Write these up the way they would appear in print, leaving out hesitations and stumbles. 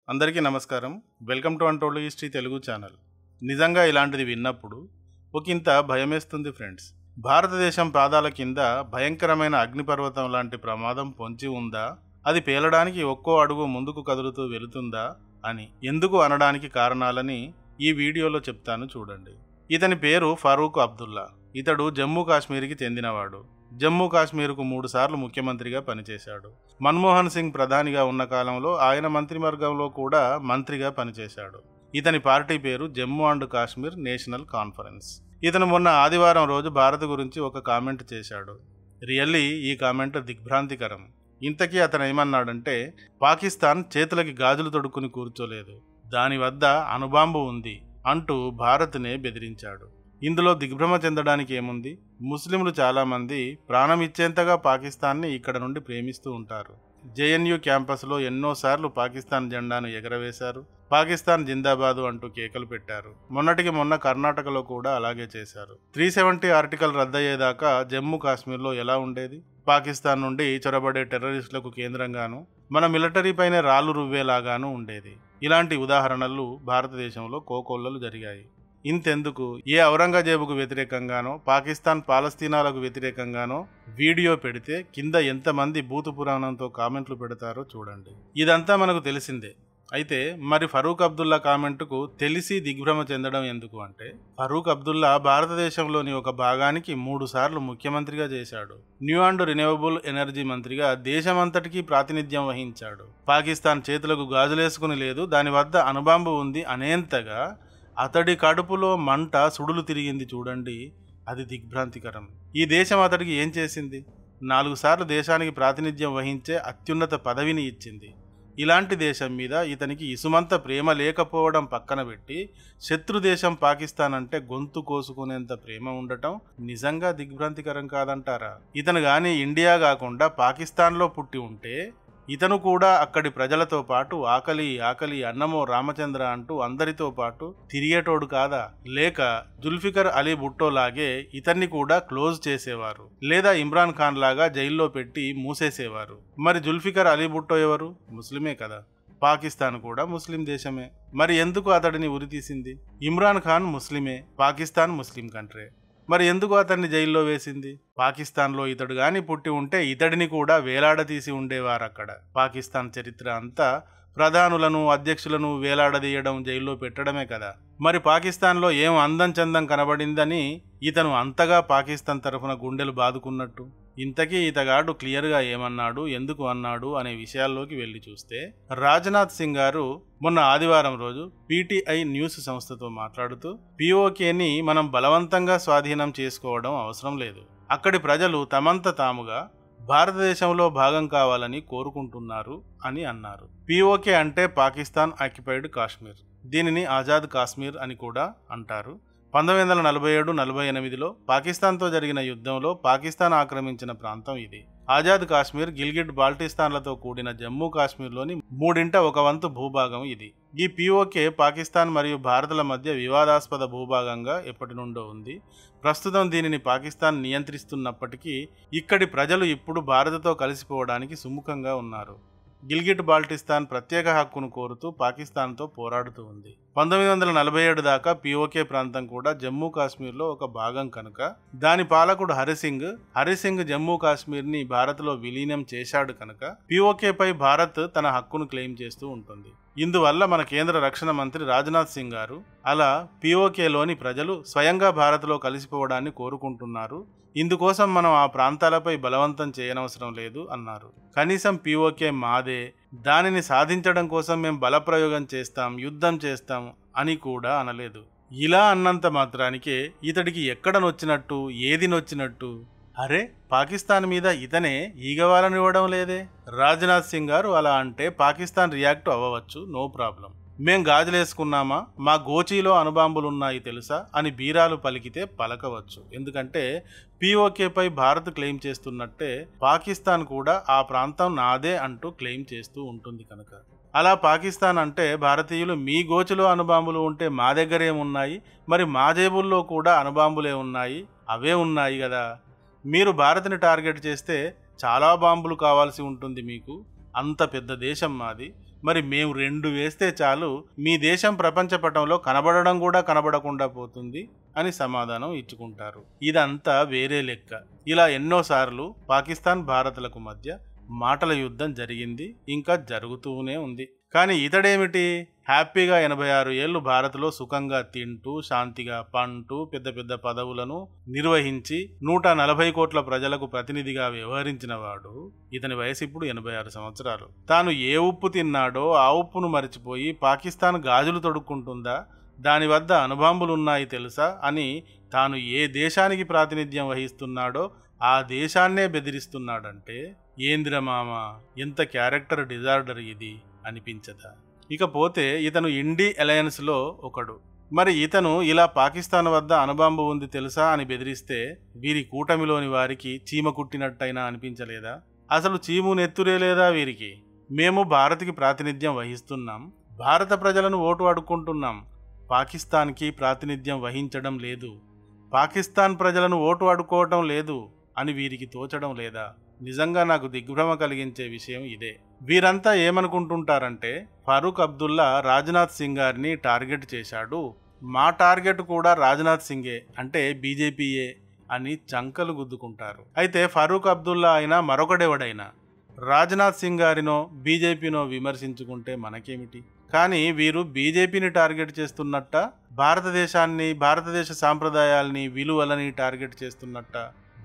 అందరికీ నమస్కారం. Welcome to untold history Telugu channel. నిజంగా ఇలాంటిది విన్నప్పుడు ఒకంత భయమేస్తుంది ఫ్రెండ్స్. భారతదేశం పాదాల కింద భయంకరమైన అగ్నిపర్వతం లాంటి ప్రమాదం పొంచి ఉందా? అది పేలడానికి ఒక్కో అడుగు ముందుకు కదులుతూ వెళుతుందా అని ఎందుకు అనడానికి కారణాలని ఈ వీడియోలో చెప్తాను చూడండి. ఇతని పేరు ఫరూక్ అబ్దుల్లా. ఇతడు జమ్మూ కాశ్మీర్కి చెందినవాడు. జమ్మూ కాశ్మీర్కు 3 సార్లు ముఖ్యమంత్రిగా పనిచేశాడు. మన్మోహన్ సింగ్ ప్రధానిగా ఉన్న కాలంలో ఆయన మంత్రివర్గంలో కూడా మంత్రిగా పనిచేశాడు. ఇతని పార్టీ పేరు Jammu and Kashmir national conference. ఇతను మొన్న ఆదివారం రోజు భారత్ గురించి ఒక కామెంట్ చేశాడు. రియల్లీ ఈ కామెంట్ దిగ్భ్రాంతికరం. ఇంతకీ అతను ఏమన్నాడంటే, పాకిస్తాన్ చేతులకి గాజులు తొడుక్కుని కూర్చోలేదు, దాని వద్ద అణుబాంబు ఉంది అంటూ భారత్నే బెదిరించాడు. ఇందులో దిగ్భ్రమ చెందడానికి ఏముంది? ముస్లింలు చాలామంది ప్రాణం ఇచ్చేంతగా పాకిస్తాన్ని ఇక్కడ నుండి ప్రేమిస్తూ ఉంటారు. జేఎన్యూ క్యాంపస్లో ఎన్నోసార్లు పాకిస్తాన్ జెండాను ఎగరవేశారు. పాకిస్తాన్ జిందాబాదు అంటూ కేకలు పెట్టారు. మొన్నటికి మొన్న కర్ణాటకలో కూడా అలాగే చేశారు. 370 ఆర్టికల్ రద్దయ్యేదాకా జమ్మూ కాశ్మీర్లో ఎలా ఉండేది? పాకిస్తాన్ నుండి చొరబడే టెర్రరిస్టులకు కేంద్రంగాను, మన మిలిటరీ పైనే రాళ్లు రువ్వేలాగాను ఉండేది. ఇలాంటి ఉదాహరణలు భారతదేశంలో కోకొల్లలు జరిగాయి. ఇంతెందుకు, ఏ ఔరంగజేబుకు వ్యతిరేకంగానో, పాకిస్తాన్ పాలస్తీనాలకు వ్యతిరేకంగానో వీడియో పెడితే కింద ఎంతమంది బూతు పురాణంతో కామెంట్లు పెడతారో చూడండి. ఇదంతా మనకు తెలిసిందే. అయితే మరి ఫరూక్ అబ్దుల్లా కామెంటుకు తెలిసి దిగ్భ్రమ చెందడం ఎందుకు అంటే, ఫరూక్ అబ్దుల్లా భారతదేశంలోని ఒక భాగానికి 3 సార్లు ముఖ్యమంత్రిగా చేశాడు. న్యూ అండ్ రిన్యూవబుల్ ఎనర్జీ మంత్రిగా దేశమంతటికీ ప్రాతినిధ్యం వహించాడు. పాకిస్తాన్ చేతులకు గాజులేసుకుని లేదు, దాని వద్ద అణుబాంబు ఉంది అనేంతగా అతడి కడుపులో మంట సుడులు తిరిగింది చూడండి. అది దిగ్భ్రాంతికరం. ఈ దేశం అతడికి ఏం చేసింది? 4 సార్లు దేశానికి ప్రాతినిధ్యం వహించే అత్యున్నత పదవిని ఇచ్చింది. ఇలాంటి దేశం మీద ఇతనికి ఇసుమంత ప్రేమ లేకపోవడం పక్కన పెట్టి, శత్రు దేశం పాకిస్తాన్ అంటే గొంతు కోసుకునేంత ప్రేమ ఉండటం నిజంగా దిగ్భ్రాంతికరం కాదంటారా? ఇతను గాని ఇండియా కాకుండా పాకిస్తాన్లో పుట్టి ఉంటే ఇతను కూడా అక్కడి ప్రజలతో పాటు ఆకలి ఆకలి అన్నమో రామచంద్ర అంటూ అందరితో పాటు తిరిగేటోడు కాదా? లేక జుల్ఫికర్ అలీ భుట్టో లాగే ఇతన్ని కూడా క్లోజ్ చేసేవారు, లేదా ఇమ్రాన్ ఖాన్ లాగా జైల్లో పెట్టి మూసేసేవారు. మరి జుల్ఫికర్ అలీ భుట్టో ఎవరు? ముస్లిమే కదా. పాకిస్తాన్ కూడా ముస్లిం దేశమే. మరి ఎందుకు అతడిని ఉరితీసింది? ఇమ్రాన్ ఖాన్ ముస్లిమే, పాకిస్తాన్ ముస్లిం కంట్రీ. మరి ఎందుకు అతన్ని జైల్లో వేసింది? పాకిస్తాన్లో ఇతడు గాని పుట్టి ఉంటే ఇతడిని కూడా వేలాడదీసి ఉండేవారు అక్కడ. పాకిస్తాన్ చరిత్ర అంతా ప్రధానులను, అధ్యక్షులను వేలాడదీయడం, జైల్లో పెట్టడమే కదా. మరి పాకిస్తాన్లో ఏం అందం చందం కనబడిందని ఇతను అంతగా పాకిస్తాన్ తరఫున గుండెలు బాదుకున్నట్టు? ఇంతకీ ఇతగాడు క్లియర్గా ఏమన్నాడు, ఎందుకు అన్నాడు అనే విషయాల్లోకి వెళ్ళి చూస్తే, రాజ్నాథ్ సింగ్ గారు మొన్న ఆదివారం రోజు పీటీఐ న్యూస్ సంస్థతో మాట్లాడుతూ, పీఓకేని మనం బలవంతంగా స్వాధీనం చేసుకోవడం అవసరం లేదు, అక్కడి ప్రజలు తమంత తాముగా భారతదేశంలో భాగం కావాలని కోరుకుంటున్నారు అని అన్నారు. పీఓకే అంటే పాకిస్తాన్ ఆక్యుపైడ్ కాశ్మీర్. దీనిని ఆజాద్ కాశ్మీర్ అని కూడా అంటారు. 1947-48లో పాకిస్తాన్తో జరిగిన యుద్ధంలో పాకిస్తాన్ ఆక్రమించిన ప్రాంతం ఇది. ఆజాద్ కాశ్మీర్, గిల్గిట్ బాల్టిస్తాన్లతో కూడిన జమ్మూ కాశ్మీర్లోని 1/3 భూభాగం ఇది. ఈ పీఓకే పాకిస్తాన్ మరియు భారత్ల మధ్య వివాదాస్పద భూభాగంగా ఎప్పటి నుండో ఉంది. ప్రస్తుతం దీనిని పాకిస్తాన్ నియంత్రిస్తున్నప్పటికీ ఇక్కడి ప్రజలు ఇప్పుడు భారత్తో కలిసిపోవడానికి సుముఖంగా ఉన్నారు. గిల్గిట్ బాల్టిస్తాన్ ప్రత్యేక హక్కును కోరుతూ పాకిస్తాన్తో పోరాడుతూ ఉంది. 1947 దాకా పీఓకే ప్రాంతం కూడా జమ్మూ కాశ్మీర్లో ఒక భాగం కనుక దాని పాలకుడు హరిసింగ్ జమ్మూ కాశ్మీర్ని భారత్లో విలీనం చేశాడు కనుక పీఓకేపై భారత్ తన హక్కును క్లెయిమ్ చేస్తూ ఉంటుంది. ఇందువల్ల మన కేంద్ర రక్షణ మంత్రి రాజ్నాథ్ సింగ్ గారు అలా పీఓకేలోని ప్రజలు స్వయంగా భారత్లో కలిసిపోవడాన్ని కోరుకుంటున్నారు, ఇందుకోసం మనం ఆ ప్రాంతాలపై బలవంతం చేయనవసరం లేదు అన్నారు. కనీసం పీఓకే మాదే, దానిని సాధించడం కోసం మేం బలప్రయోగం చేస్తాం, యుద్ధం చేస్తాం అని కూడా అనలేదు. ఇలా అన్నంత మాత్రానికే ఇతడికి ఎక్కడ నొచ్చినట్టు, ఏది నొచ్చినట్టు? అరే, పాకిస్తాన్ మీద ఇతనే ఈగవాలనివ్వడం లేదే. రాజ్నాథ్ సింగ్ గారు అలా అంటే పాకిస్తాన్ రియాక్ట్ అవ్వవచ్చు, నో ప్రాబ్లం. మేం గాజులేసుకున్నామా, మా గోచీలో అణుబాంబులున్నాయి తెలుసా అని బీరాలు పలికితే పలకవచ్చు. ఎందుకంటే పీఓకేపై భారత్ క్లెయిమ్ చేస్తున్నట్టే పాకిస్తాన్ కూడా ఆ ప్రాంతం నాదే అంటూ క్లెయిమ్ చేస్తూ ఉంటుంది కనుక. అలా పాకిస్తాన్ అంటే భారతీయులు మీ గోచిలో అణుబాంబులు ఉంటే మా దగ్గరేమున్నాయి, మరి మా జేబుల్లో కూడా అణుబాంబులే ఉన్నాయి, అవే ఉన్నాయి కదా. మీరు భారత్ని టార్గెట్ చేస్తే చాలా బాంబులు కావాల్సి ఉంటుంది మీకు. అంత పెద్ద దేశం మాది. మరి మేము 2 వేస్తే చాలు మీ దేశం ప్రపంచ పటంలో కనబడడం కూడా కనబడకుండా పోతుంది అని సమాధానం ఇచ్చుకుంటారు. ఇదంతా వేరే లెక్క. ఇలా ఎన్నోసార్లు పాకిస్తాన్ భారత్లకు మధ్య మాటల యుద్ధం జరిగింది, ఇంకా జరుగుతూనే ఉంది. కానీ ఇతడేమిటి, హ్యాపీగా 86 ఏళ్ళు భారత్లో సుఖంగా తింటూ శాంతిగా పంటూ పెద్ద పెద్ద పదవులను నిర్వహించి 140 కోట్ల ప్రజలకు ప్రతినిధిగా వ్యవహరించిన వాడు. ఇతని వయసు ఇప్పుడు 86 సంవత్సరాలు. తాను ఏ ఉప్పు తిన్నాడో ఆ ఉప్పును మరిచిపోయి పాకిస్తాన్ గాజులు తొడుక్కుంటుందా, దాని వద్ద అణుబాంబులున్నాయి తెలుసా అని తాను ఏ దేశానికి ప్రాతినిధ్యం వహిస్తున్నాడో ఆ దేశాన్నే బెదిరిస్తున్నాడంటే ఏంద్రమామ, ఎంత క్యారెక్టర్ డిజార్డర్ ఇది అనిపించదా? ఇకపోతే ఇతను ఇండీ అలయన్స్లో ఒకడు. మరి ఇతను ఇలా పాకిస్తాన్ వద్ద అణుబాంబు ఉంది తెలుసా అని బెదిరిస్తే వీరి కూటమిలోని వారికి చీమ కుట్టినట్టయినా అనిపించలేదా? అసలు చీము నెత్తురే లేదా వీరికి? మేము భారత్కి ప్రాతినిధ్యం వహిస్తున్నాం, భారత ప్రజలను ఓటు అడుక్కుంటున్నాం, పాకిస్తాన్కి ప్రాతినిధ్యం వహించడం లేదు, పాకిస్తాన్ ప్రజలను ఓటు అడుక్కోవటం లేదు అని వీరికి తోచడం లేదా? నిజంగా నాకు దిగ్భ్రమ కలిగించే విషయం ఇదే. వీరంతా ఏమనుకుంటుంటారంటే ఫరూక్ అబ్దుల్లా రాజ్నాథ్ సింగ్ గారిని టార్గెట్ చేశాడు, మా టార్గెట్ కూడా రాజ్నాథ్ సింగే అంటే బీజేపీయే అని చంకలు గుద్దుకుంటారు. అయితే ఫరూక్ అబ్దుల్లా అయినా మరొకడెవడైనా రాజ్నాథ్ సింగ్ గారినో బీజేపీనో విమర్శించుకుంటే మనకేమిటి? కానీ వీరు బీజేపీని టార్గెట్ చేస్తున్నట్ట, భారతదేశాన్ని, భారతదేశ సాంప్రదాయాల్ని, విలువలని టార్గెట్ చేస్తున్నట్ట,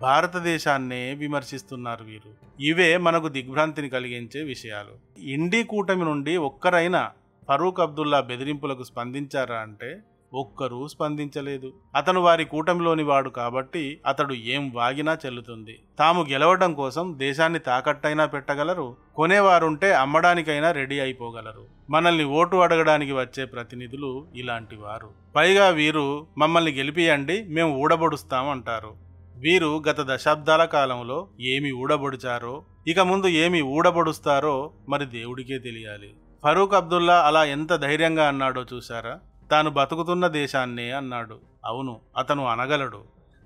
భారతదేశాన్నే విమర్శిస్తున్నారు వీరు. ఇవే మనకు దిగ్భ్రాంతిని కలిగించే విషయాలు. ఇండీ కూటమి నుండి ఒక్కరైనా ఫరూక్ అబ్దుల్లా బెదిరింపులకు స్పందించారా అంటే ఒక్కరూ స్పందించలేదు. అతను వారి కూటమిలోని వాడు కాబట్టి అతడు ఏం వాగినా చెల్లుతుంది. తాము గెలవడం కోసం దేశాన్ని తాకట్టైనా పెట్టగలరు, కొనేవారుంటే అమ్మడానికైనా రెడీ అయిపోగలరు. మనల్ని ఓటు అడగడానికి వచ్చే ప్రతినిధులు ఇలాంటి వారు. పైగా వీరు మమ్మల్ని గెలిపియండి, మేము ఊడబొడుస్తాం అంటారు. వీరు గత దశాబ్దాల కాలంలో ఏమి ఊడబొడిచారో, ఇక ముందు ఏమి ఊడబొడుస్తారో మరి దేవుడికే తెలియాలి. ఫరూక్ అబ్దుల్లా అలా ఎంత ధైర్యంగా అన్నాడో చూశారా? తాను బతుకుతున్న దేశాన్నే అన్నాడు. అవును, అతను అనగలడు.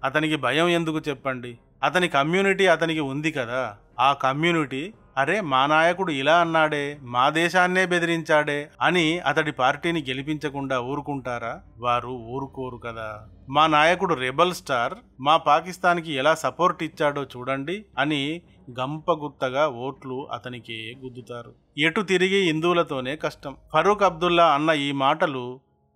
అతనికి భయం ఎందుకు చెప్పండి? అతని కమ్యూనిటీ అతనికి ఉంది కదా. ఆ కమ్యూనిటీ అరే మా నాయకుడు ఇలా అన్నాడే, మా దేశాన్నే బెదిరించాడే అని అతడి పార్టీని గెలిపించకుండా ఊరుకుంటారా? వారు ఊరుకోరు కదా. మా నాయకుడు రెబల్ స్టార్ మా పాకిస్తాన్కి ఎలా సపోర్ట్ ఇచ్చాడో చూడండి అని గంపగుత్తగా ఓట్లు అతనికే గుద్దుతారు. ఎటు తిరిగి హిందువులతోనే కష్టం. ఫరూక్ అబ్దుల్లా అన్న ఈ మాటలు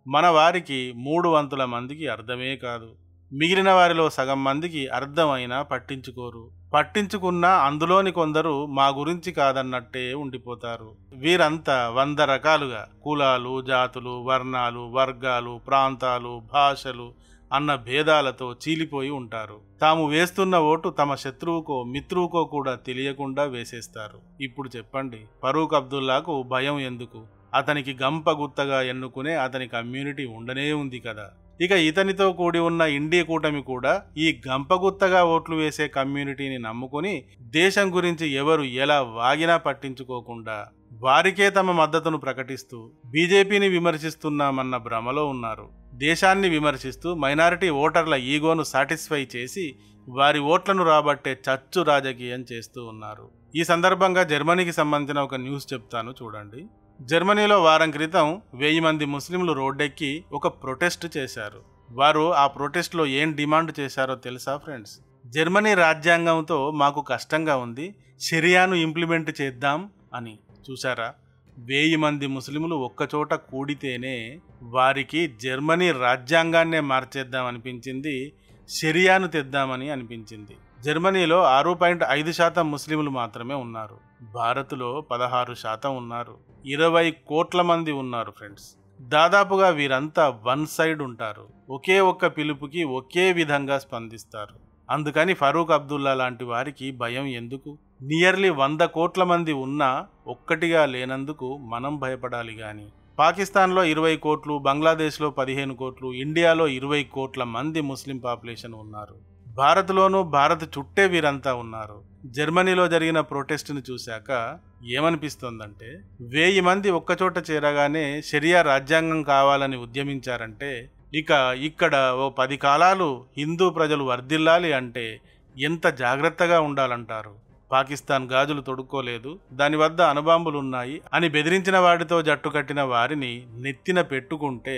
మన వారికి 3/4 మందికి అర్థమే కాదు. మిగిలిన వారిలో సగం మందికి అర్థమైనా పట్టించుకోరు. పట్టించుకున్నా అందులోని కొందరు మా గురించి కాదన్నట్టే ఉండిపోతారు. వీరంతా 100 రకాలుగా కులాలు, జాతులు, వర్ణాలు, వర్గాలు, ప్రాంతాలు, భాషలు అన్న భేదాలతో చీలిపోయి ఉంటారు. తాము వేస్తున్న ఓటు తమ శత్రువుకో మిత్రువుకో కూడా తెలియకుండా వేసేస్తారు. ఇప్పుడు చెప్పండి, ఫరూక్ అబ్దుల్లాకు భయం ఎందుకు? అతనికి గంపగుత్తగా ఎన్నుకునే అతని కమ్యూనిటీ ఉండనే ఉంది కదా. ఇక ఇతనితో కూడి ఉన్న ఇండియా కూటమి కూడా ఈ గంపగుత్తగా ఓట్లు వేసే కమ్యూనిటీని నమ్ముకుని దేశం గురించి ఎవరు ఎలా వాగినా పట్టించుకోకుండా వారికే తమ మద్దతును ప్రకటిస్తూ బీజేపీని విమర్శిస్తున్నామన్న భ్రమలో ఉన్నారు. దేశాన్ని విమర్శిస్తూ మైనారిటీ ఓటర్ల ఈగోను సాటిస్ఫై చేసి వారి ఓట్లను రాబట్టే చచ్చు రాజకీయం చేస్తూ ఉన్నారు. ఈ సందర్భంగా జర్మనీకి సంబంధించిన ఒక న్యూస్ చెప్తాను చూడండి. జర్మనీలో వారం క్రితం 1000 మంది ముస్లింలు రోడ్డెక్కి ఒక ప్రొటెస్ట్ చేశారు. వారు ఆ ప్రొటెస్ట్లో ఏం డిమాండ్ చేశారో తెలుసా ఫ్రెండ్స్? జర్మనీ రాజ్యాంగంతో మాకు కష్టంగా ఉంది, షరియాను ఇంప్లిమెంట్ చేద్దాం అని. చూసారా, 1000 మంది ముస్లింలు ఒక్కచోట కూడితేనే వారికి జర్మనీ రాజ్యాంగాన్నే మార్చేద్దాం అనిపించింది, షరియాను తెద్దామని అనిపించింది. జర్మనీలో 6.5% ముస్లింలు మాత్రమే ఉన్నారు. భారత్లో 16% ఉన్నారు. 20 కోట్ల మంది ఉన్నారు ఫ్రెండ్స్. దాదాపుగా వీరంతా వన్ సైడ్ ఉంటారు. ఒకే ఒక్క పిలుపుకి ఒకే విధంగా స్పందిస్తారు. అందుకని ఫరూక్ అబ్దుల్లా లాంటి వారికి భయం ఎందుకు? నియర్లీ 100 కోట్ల మంది ఉన్నా ఒక్కటిగా లేనందుకు మనం భయపడాలి గాని. పాకిస్తాన్లో 20 కోట్లు, బంగ్లాదేశ్లో 15 కోట్లు, ఇండియాలో 20 కోట్ల మంది ముస్లిం పాపులేషన్ ఉన్నారు. భారత్లోనూ భారత్ చుట్టే వీరంతా ఉన్నారు. జర్మనీలో జరిగిన ప్రొటెస్ట్ని చూశాక ఏమనిపిస్తోందంటే 1000 మంది ఒక్కచోట చేరగానే షరియా రాజ్యాంగం కావాలని ఉద్యమించారంటే ఇక ఇక్కడ ఓ 10 కాలాలు హిందూ ప్రజలు వర్ధిల్లాలి అంటే ఎంత జాగ్రత్తగా ఉండాలంటారు. పాకిస్తాన్ గాజులు తొడుక్కోలేదు, దాని వద్ద అణుబాంబులున్నాయి అని బెదిరించిన వాడితో జట్టు కట్టిన వారిని నెత్తిన పెట్టుకుంటే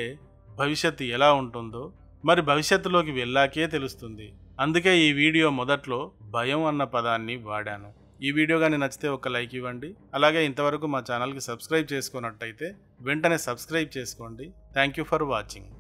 భవిష్యత్తు ఎలా ఉంటుందో మరి భవిష్యత్తులోకి వెళ్ళాకే తెలుస్తుంది. అందుకే ఈ వీడియో మొదట్లో భయం అన్న పదాన్ని వాడాను. ఈ వీడియో కానీ నచ్చితే ఒక లైక్ ఇవ్వండి. అలాగే ఇంతవరకు మా ఛానల్కి సబ్స్క్రైబ్ చేసుకున్నట్టయితే వెంటనే సబ్స్క్రైబ్ చేసుకోండి. Thank you for watching.